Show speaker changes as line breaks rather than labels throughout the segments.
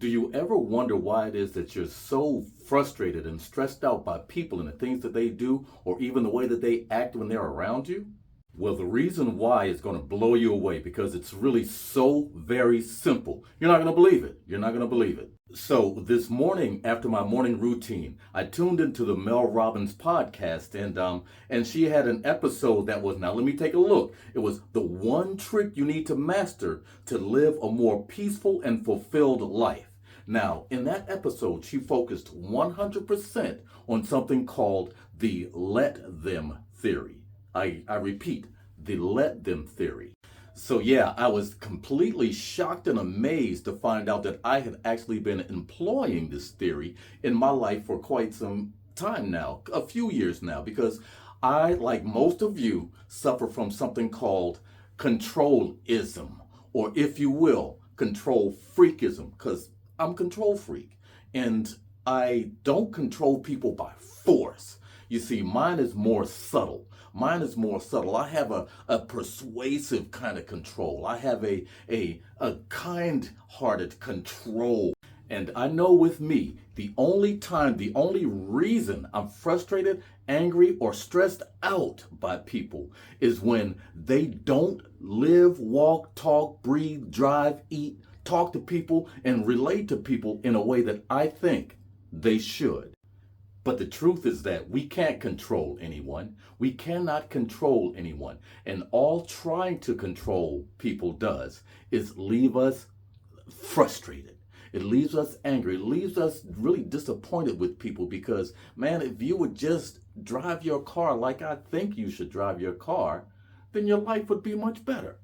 Do you ever wonder why it is that you're so frustrated and stressed out by people and the things that they do, or even the way that they act when they're around you? Well, the reason why is going to blow you away because it's really so very simple. You're not going to believe it. You're not going to believe it. So this morning, after my morning routine, I tuned into the Mel Robbins podcast, and she had an episode that was, now let me take a look. It was the one trick you need to master to live a more peaceful and fulfilled life. Now, in that episode, she focused 100% on something called the let them theory. I repeat, the let them theory. So yeah, I was completely shocked and amazed to find out that I had actually been employing this theory in my life for quite some time now, a few years now, because I, like most of you, suffer from something called controlism, or if you will, control freakism, because I'm a control freak and I don't control people by force. You see, mine is more subtle. I have a persuasive kind of control. I have a kind-hearted control. And I know with me, the only reason I'm frustrated, angry, or stressed out by people is when they don't live, walk, talk, breathe, drive, eat, talk to people, and relate to people in a way that I think they should. But the truth is that we can't control anyone. We cannot control anyone. And all trying to control people does is leave us frustrated. It leaves us angry. It leaves us really disappointed with people because, man, if you would just drive your car like I think you should drive your car, then your life would be much better.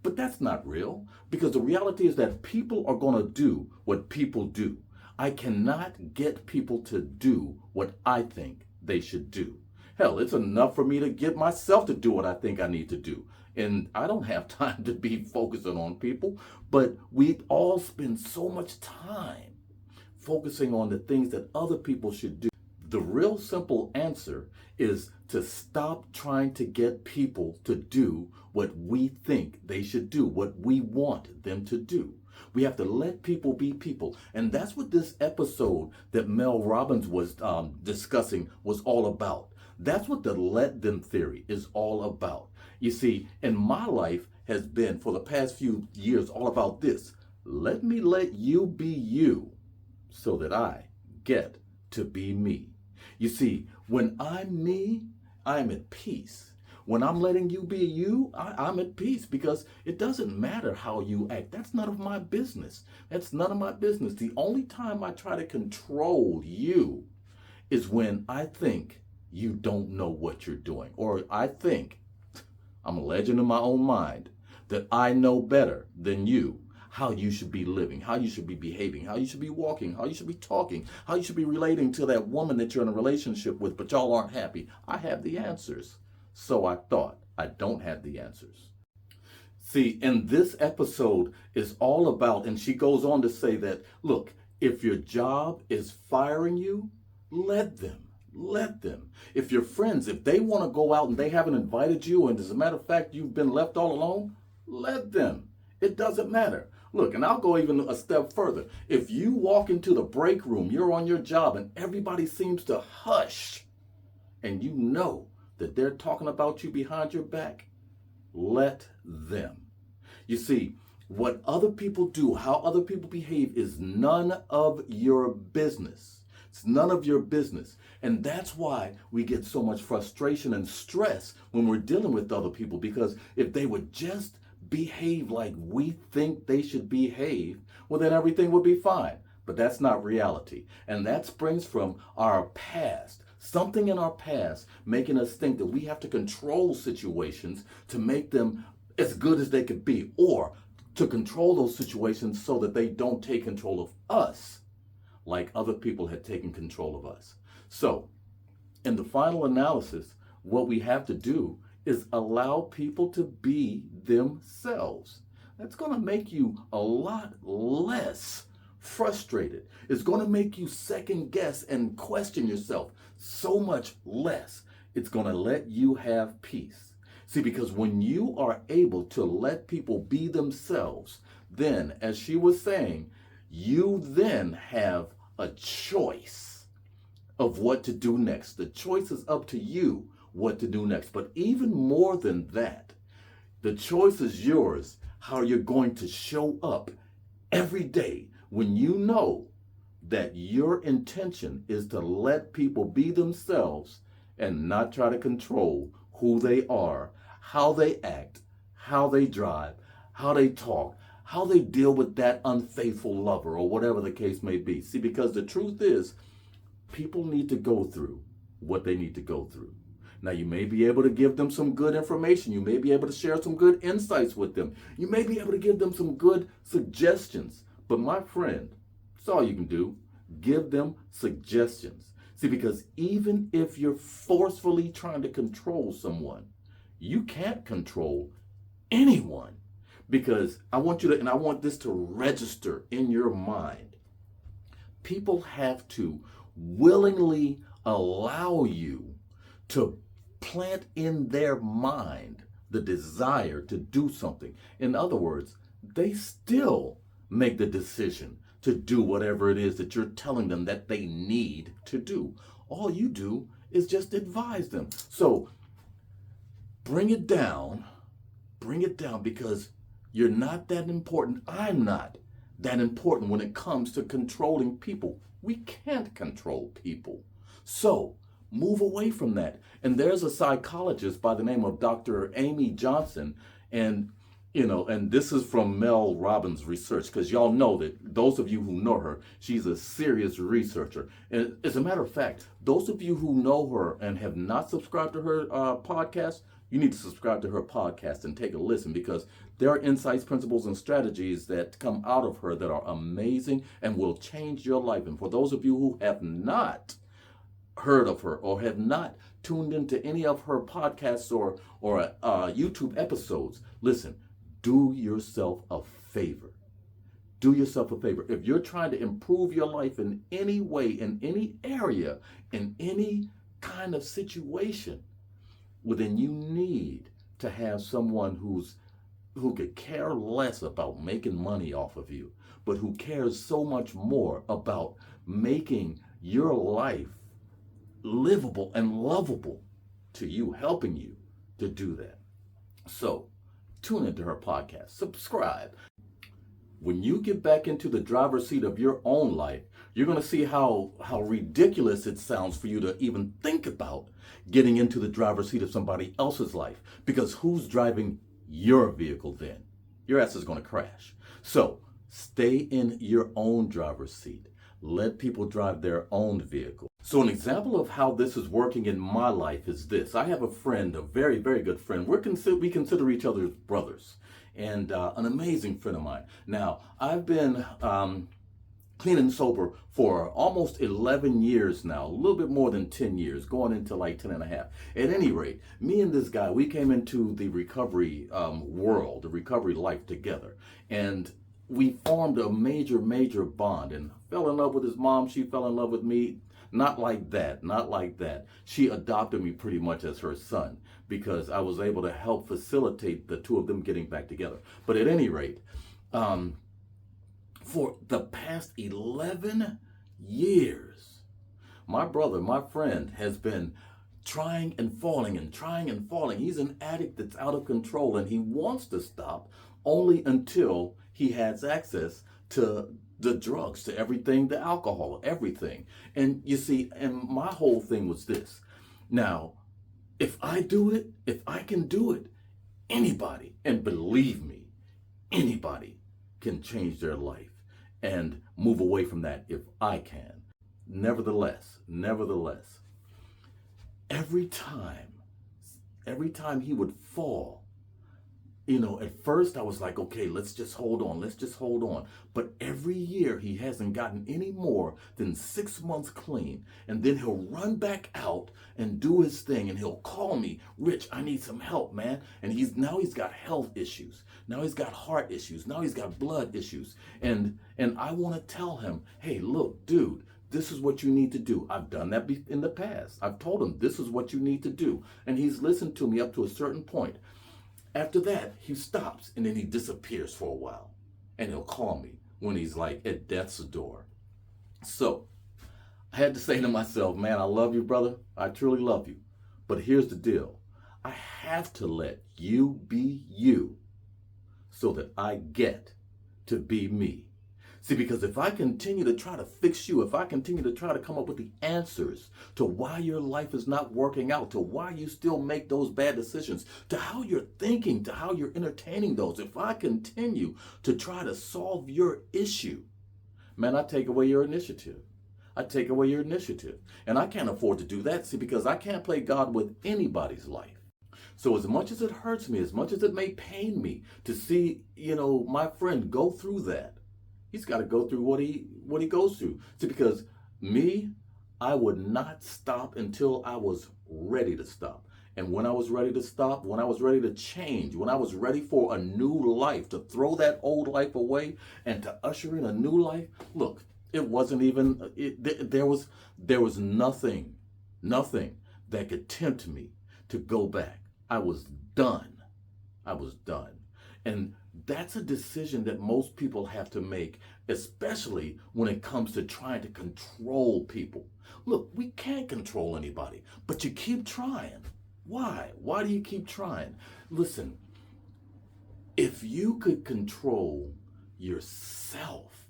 But that's not real, because the reality is that people are going to do what people do. I cannot get people to do what I think they should do. Hell, it's enough for me to get myself to do what I think I need to do. And I don't have time to be focusing on people, but we all spend so much time focusing on the things that other people should do. The real simple answer is to stop trying to get people to do what we think they should do, what we want them to do. We have to let people be people. And that's what this episode that Mel Robbins was discussing was all about. That's what the let them theory is all about. You see, in my life has been for the past few years all about this. Let me let you be you so that I get to be me. You see, when I'm me, I'm at peace. When I'm letting you be you, I'm at peace because it doesn't matter how you act. That's none of my business. That's none of my business. The only time I try to control you is when I think you don't know what you're doing. Or I think, I'm a legend in my own mind, that I know better than you how you should be living, how you should be behaving, how you should be walking, how you should be talking, how you should be relating to that woman that you're in a relationship with, but y'all aren't happy. I have the answers. So I thought. I don't have the answers. See, and this episode is all about, and she goes on to say that, look, if your job is firing you, let them. Let them. If your friends, if they want to go out and they haven't invited you, and as a matter of fact, you've been left all alone, let them. It doesn't matter. Look, and I'll go even a step further. If you walk into the break room, you're on your job, and everybody seems to hush, and you know that they're talking about you behind your back, let them. You see, what other people do, how other people behave is none of your business. It's none of your business. And that's why we get so much frustration and stress when we're dealing with other people, because if they would just behave like we think they should behave, well, then everything would be fine. But that's not reality. And that springs from our past. Something in our past making us think that we have to control situations to make them as good as they could be, or to control those situations so that they don't take control of us like other people had taken control of us. So, in the final analysis, what we have to do is allow people to be themselves. That's going to make you a lot less frustrated. It's going to make you second guess and question yourself so much less. It's going to let you have peace. See, because when you are able to let people be themselves, then, as she was saying, you then have a choice of what to do next. The choice is up to you what to do next. But even more than that, the choice is yours how you're going to show up every day when you know that your intention is to let people be themselves and not try to control who they are, how they act, how they drive, how they talk, how they deal with that unfaithful lover or whatever the case may be. See, because the truth is, people need to go through what they need to go through. Now, you may be able to give them some good information. You may be able to share some good insights with them. You may be able to give them some good suggestions. But my friend, that's all you can do. Give them suggestions. See, because even if you're forcefully trying to control someone, you can't control anyone. Because I want you to, and I want this to register in your mind. People have to willingly allow you to plant in their mind the desire to do something. In other words, they still make the decision to do whatever it is that you're telling them that they need to do. All you do is just advise them. So bring it down because you're not that important. I'm not that important when it comes to controlling people. We can't control people. So move away from that. And there's a psychologist by the name of Dr. Amy Johnson, and this is from Mel Robbins' research, because y'all know that those of you who know her, she's a serious researcher. And as a matter of fact, those of you who know her and have not subscribed to her podcast, you need to subscribe to her podcast and take a listen, because there are insights, principles, and strategies that come out of her that are amazing and will change your life. And for those of you who have not heard of her or have not tuned into any of her podcasts or YouTube episodes, listen, do yourself a favor. Do yourself a favor. If you're trying to improve your life in any way, in any area, in any kind of situation, well, then you need to have someone who could care less about making money off of you, but who cares so much more about making your life livable and lovable to you, helping you to do that. So tune into her podcast, subscribe. When you get back into the driver's seat of your own life, you're going to see how ridiculous it sounds for you to even think about getting into the driver's seat of somebody else's life. Because who's driving your vehicle then? Your ass is going to crash. So stay in your own driver's seat. Let people drive their own vehicle. So an example of how this is working in my life is this. I have a friend, a very, very good friend. We consider each other brothers, and an amazing friend of mine. Now, I've been clean and sober for almost 11 years now, a little bit more than 10 years, going into like 10 and a half. At any rate, me and this guy, we came into the recovery world, the recovery life together. And we formed a major, major bond, and fell in love with his mom. She fell in love with me. Not like that, not like that. She adopted me pretty much as her son because I was able to help facilitate the two of them getting back together. But at any rate, for the past 11 years, my brother, my friend, has been trying and falling and trying and falling. He's an addict that's out of control, and he wants to stop only until he has access to the drugs, to everything, the alcohol, everything. And you see, and my whole thing was this. Now, if I do it, if I can do it, anybody, and believe me, anybody can change their life and move away from that if I can. Nevertheless, every time he would fall, at first I was like, okay, let's just hold on. But every year he hasn't gotten any more than 6 months clean. And then he'll run back out and do his thing, and he'll call me, Rich, I need some help, man. And he's got health issues. Now he's got heart issues. Now he's got blood issues. And I want to tell him, hey, look, dude, this is what you need to do. I've done that in the past. I've told him this is what you need to do. And he's listened to me up to a certain point. After that, he stops, and then he disappears for a while. And he'll call me, when he's like at death's door. So I had to say to myself, man, I love you, brother. I truly love you. But here's the deal. I have to let you be you so that I get to be me. See, because if I continue to try to fix you, if I continue to try to come up with the answers to why your life is not working out, to why you still make those bad decisions, to how you're thinking, to how you're entertaining those, if I continue to try to solve your issue, man, I take away your initiative. I take away your initiative. And I can't afford to do that, see, because I can't play God with anybody's life. So as much as it hurts me, as much as it may pain me to see, my friend go through that, he's got to go through what he goes through. See, because me, I would not stop until I was ready to stop. And when I was ready to stop, when I was ready to change, when I was ready for a new life, to throw that old life away and to usher in a new life, look, it wasn't even, there was nothing that could tempt me to go back. I was done. I was done. And that's a decision that most people have to make, especially when it comes to trying to control people. Look, we can't control anybody, but you keep trying. Why? Why do you keep trying? Listen, if you could control yourself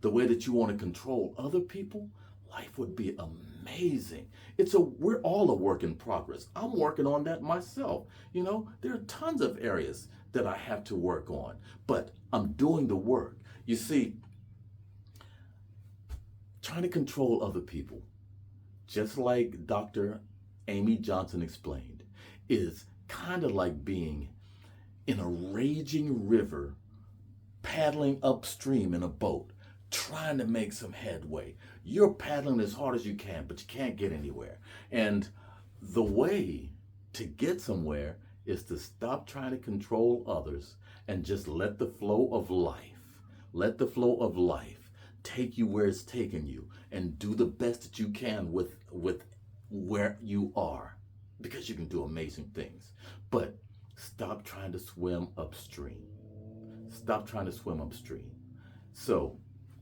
the way that you want to control other people, life would be amazing. We're all a work in progress. I'm working on that myself. There are tons of areas that I have to work on, but I'm doing the work. You see, trying to control other people, just like Dr. Amy Johnson explained, is kind of like being in a raging river, paddling upstream in a boat, trying to make some headway. You're paddling as hard as you can, but you can't get anywhere. And the way to get somewhere is to stop trying to control others and just let the flow of life take you where it's taking you, and do the best that you can with where you are, because you can do amazing things. But stop trying to swim upstream. Stop trying to swim upstream. So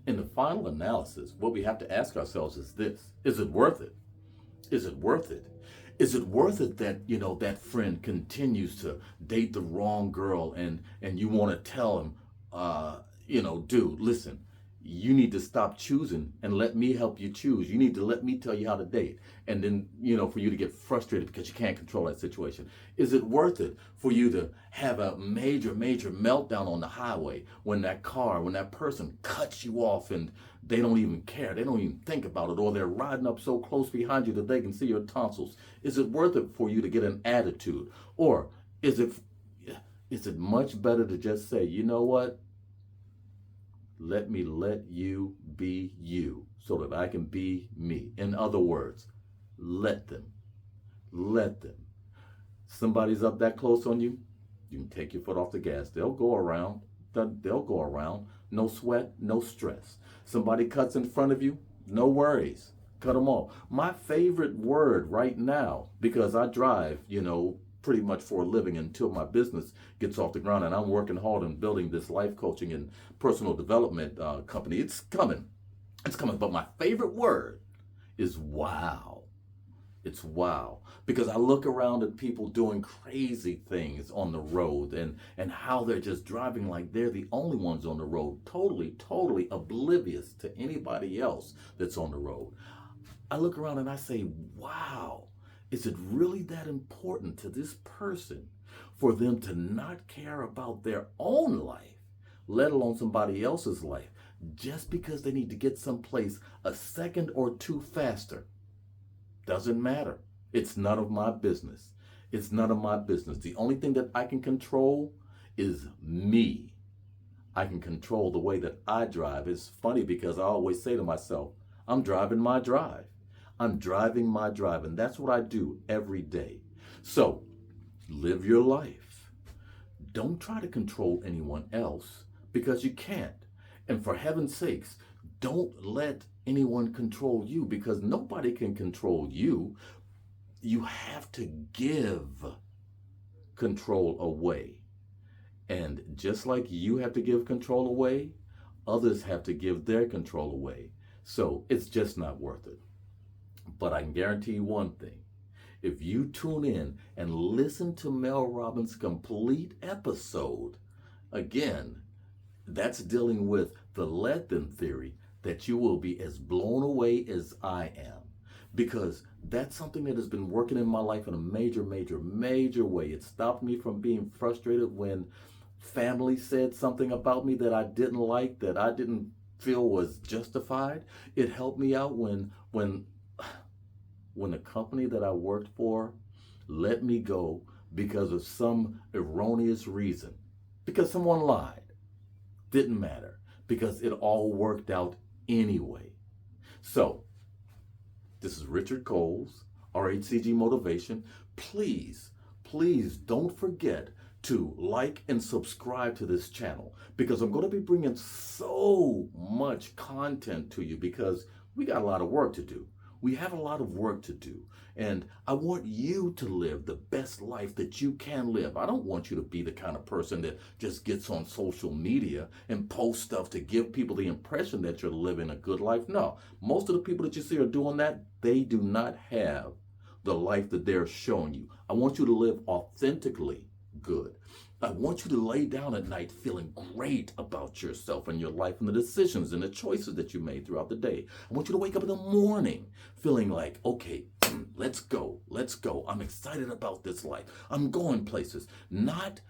in the final analysis, what we have to ask ourselves is this: is it worth it? Is it worth it? Is it worth it that, that friend continues to date the wrong girl, and you want to tell him, dude, listen, you need to stop choosing and let me help you choose. You need to let me tell you how to date. And then, for you to get frustrated because you can't control that situation. Is it worth it for you to have a major, major meltdown on the highway when that person cuts you off and they don't even care? They don't even think about it, or they're riding up so close behind you that they can see your tonsils. Is it worth it for you to get an attitude? Or is it much better to just say, you know what? Let me let you be you so that I can be me. In other words, let them. Somebody's up that close on you, you can take your foot off the gas. They'll go around. No sweat, no stress. Somebody cuts in front of you, no worries. Cut them off. My favorite word right now, because I drive, pretty much for a living until my business gets off the ground, and I'm working hard on building this life coaching and personal development company. It's coming. But my favorite word is wow. It's wow. Because I look around at people doing crazy things on the road, and how they're just driving like they're the only ones on the road, totally oblivious to anybody else that's on the road. I look around and I say, wow. Is it really that important to this person for them to not care about their own life, let alone somebody else's life, just because they need to get someplace a second or two faster? Doesn't matter. It's none of my business. It's none of my business. The only thing that I can control is me. I can control the way that I drive. It's funny because I always say to myself, I'm driving my drive. I'm driving my drive, and that's what I do every day. So, live your life. Don't try to control anyone else, because you can't. And for heaven's sakes, don't let anyone control you, because nobody can control you. You have to give control away. And just like you have to give control away, others have to give their control away. So it's just not worth it. But I can guarantee you one thing. If you tune in and listen to Mel Robbins' complete episode, again, that's dealing with the let-them theory, that you will be as blown away as I am. Because that's something that has been working in my life in a major, major, major way. It stopped me from being frustrated when family said something about me that I didn't like, that I didn't feel was justified. It helped me out when the company that I worked for let me go because of some erroneous reason, because someone lied. Didn't matter, because it all worked out anyway. So, this is Richard Coles, RHCG Motivation. Please, please don't forget to like and subscribe to this channel, because I'm going to be bringing so much content to you, because we got a lot of work to do. We have a lot of work to do, and I want you to live the best life that you can live. I don't want you to be the kind of person that just gets on social media and posts stuff to give people the impression that you're living a good life. No, most of the people that you see are doing that. They do not have the life that they're showing you. I want you to live authentically good. I want you to lay down at night feeling great about yourself and your life and the decisions and the choices that you made throughout the day. I want you to wake up in the morning feeling like, okay, let's go. I'm excited about this life. I'm going places. Not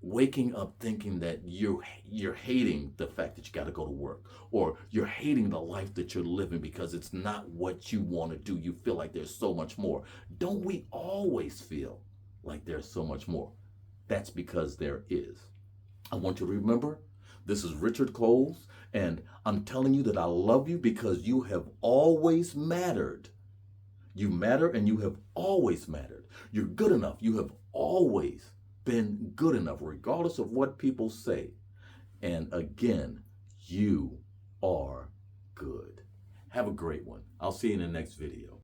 waking up thinking that you're hating the fact that you got to go to work, or you're hating the life that you're living because it's not what you want to do. You feel like there's so much more. Don't we always feel like there's so much more? That's because there is. I want you to remember, this is Richard Coles, and I'm telling you that I love you because you have always mattered. You matter, and you have always mattered. You're good enough. You have always been good enough, regardless of what people say. And again, you are good. Have a great one. I'll see you in the next video.